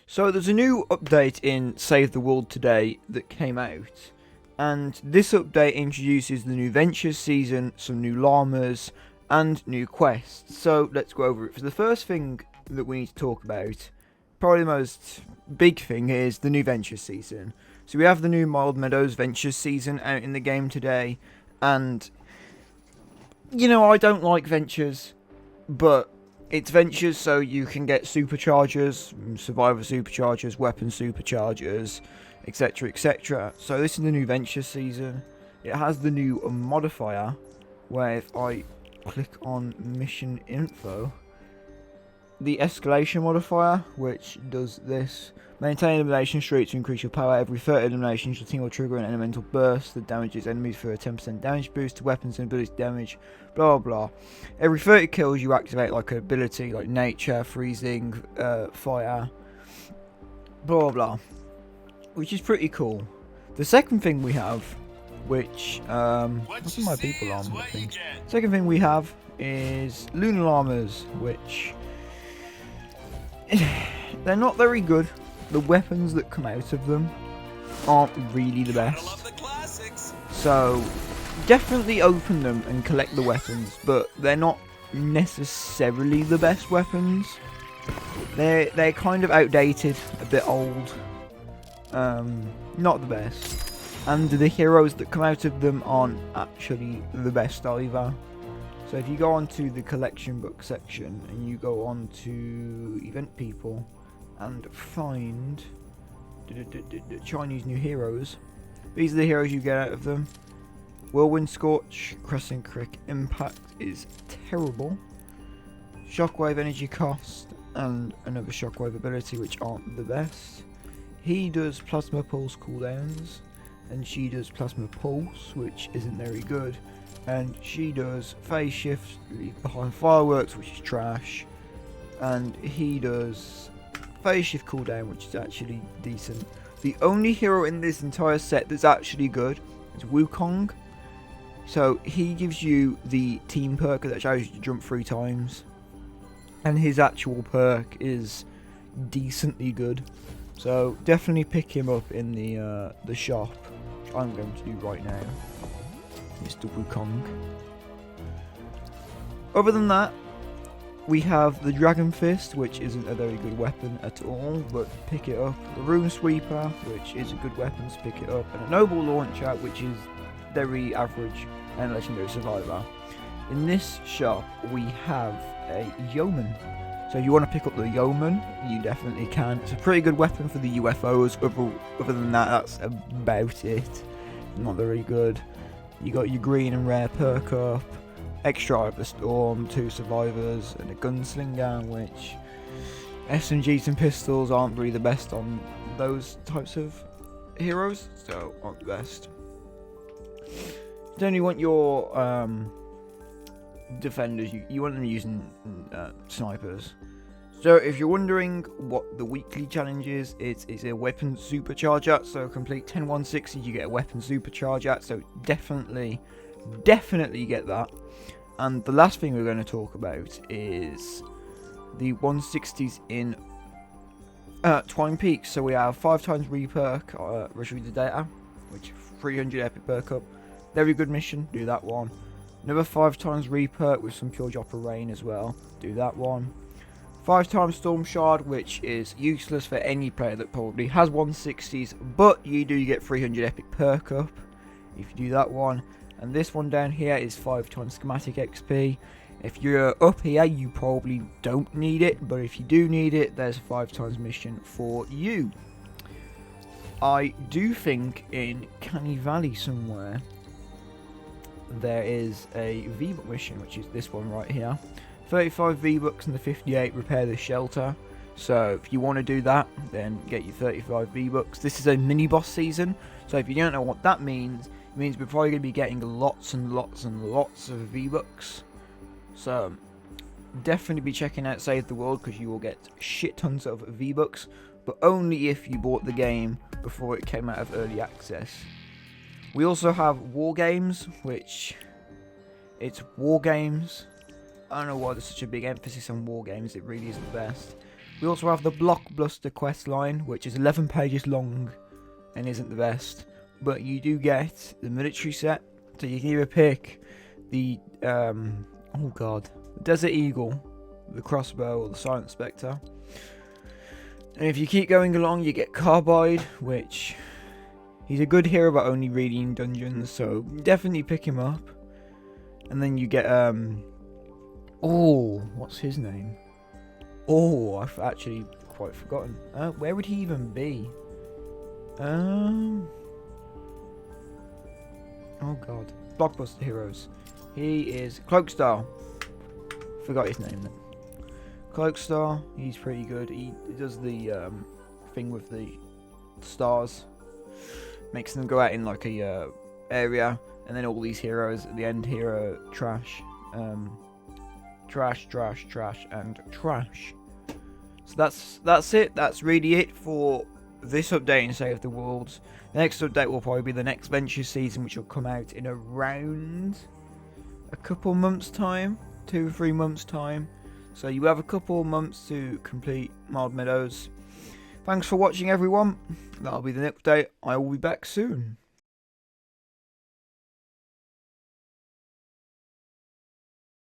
So there's a new update in Save the World today that came out, and this update introduces the new Ventures season, some new llamas, and new quests. So let's go over it. For the first thing that we need to talk about, probably the most big thing, is the new Ventures season. So we have the new Mild Meadows Ventures season out in the game today, and I don't like Ventures, but it's Ventures, so you can get superchargers, survivor superchargers, weapon superchargers, etc, etc. So this is the new Ventures season. It has the new modifier, where if I click on mission info, the escalation modifier, which does this: maintain elimination streak to increase your power. Every 30 eliminations, your team will trigger an elemental burst that damages enemies for a 10% damage boost to weapons and ability damage, blah blah blah. Every 30 kills, you activate like an ability like nature, freezing, fire, blah blah, which is pretty cool. The second thing we have, which what's my people on? Second thing we have is lunar llamas, which they're not very good. The weapons that come out of them aren't really the best. So definitely open them and collect the weapons, but they're not necessarily the best weapons. They're kind of outdated, a bit old. Not the best. And the heroes that come out of them aren't actually the best either. So if you go onto the collection book section and you go on to event people and find Chinese new heroes, these are the heroes you get out of them. Whirlwind Scorch, Crescent Crick Impact is terrible. Shockwave Energy Cost and another Shockwave ability, which aren't the best. He does Plasma Pulse cooldowns, and she does Plasma Pulse, which isn't very good. And she does Phase Shift, Leave Behind Fireworks, which is trash. And he does Phase Shift cooldown, which is actually decent. The only hero in this entire set that's actually good is Wukong. So he gives you the team perk that allows you to jump 3 times. And his actual perk is decently good. So definitely pick him up in the shop, which I'm going to do right now. Mr. Wukong. Other than that, we have the Dragon Fist, which isn't a very good weapon at all, but pick it up. The Rune Sweeper, which is a good weapon, so pick it up. And a Noble Launcher, which is very average and Legendary Survivor. In this shop, we have a Yeoman. So if you want to pick up the Yeoman, you definitely can. It's a pretty good weapon for the UFOs. Other than that, that's about it. Not very good. You got your green and rare perk up, extra Eye of the Storm, 2 survivors, and a gunslinger, which SMGs and pistols aren't really the best on those types of heroes, so aren't the best. Then you want your defenders, you want them using snipers. So if you're wondering what the weekly challenge is, it's a weapon supercharger. So complete 10 160s, you get a weapon supercharger. So definitely get that. And the last thing we're going to talk about is the 160s in Twine Peaks. So we have 5 times reperk, retrieve the data, which 300 epic perk up. Very good mission, do that one. Another 5 times reperk with some pure dropper rain as well, do that one. 5 times Storm Shard, which is useless for any player that probably has 160s, but you do get 300 epic perk up if you do that one. And this one down here is 5 times Schematic XP. If you're up here, you probably don't need it, but if you do need it, there's a 5 times mission for you. I do think in Canny Valley somewhere there is a V-Buck mission, which is this one right here. 35 V-Bucks and the 58 repair the shelter. So if you want to do that, then get your 35 V-Bucks. This is a mini boss season, so if you don't know what that means, it means we're probably going to be getting lots and lots and lots of V-Bucks. So definitely be checking out Save the World, because you will get shit tons of V-Bucks, but only if you bought the game before it came out of early access. We also have War Games, which it's War Games. I don't know why there's such a big emphasis on War Games, it really is the best. We also have the Blockbuster quest line, which is 11 pages long and isn't the best. But you do get the military set, so you can either pick the, the Desert Eagle, the crossbow, or the Silent Spectre. And if you keep going along, you get Carbide, which he's a good hero, but only really in dungeons, so definitely pick him up. And then you get, what's his name? Oh, I've actually quite forgotten. Where would he even be? Oh god. Blockbuster heroes. He is Cloakstar. Forgot his name then. Cloakstar, he's pretty good. He does the thing with the stars. Makes them go out in like a area, and then all these heroes at the end here are trash. Trash, and trash. So that's it. That's really it for this update in Save the Worlds. The next update will probably be the next Venture season, which will come out in around a couple months' time, 2 or 3 months' time. So you have a couple of months to complete Mild Meadows. Thanks for watching, everyone. That'll be the next update. I will be back soon.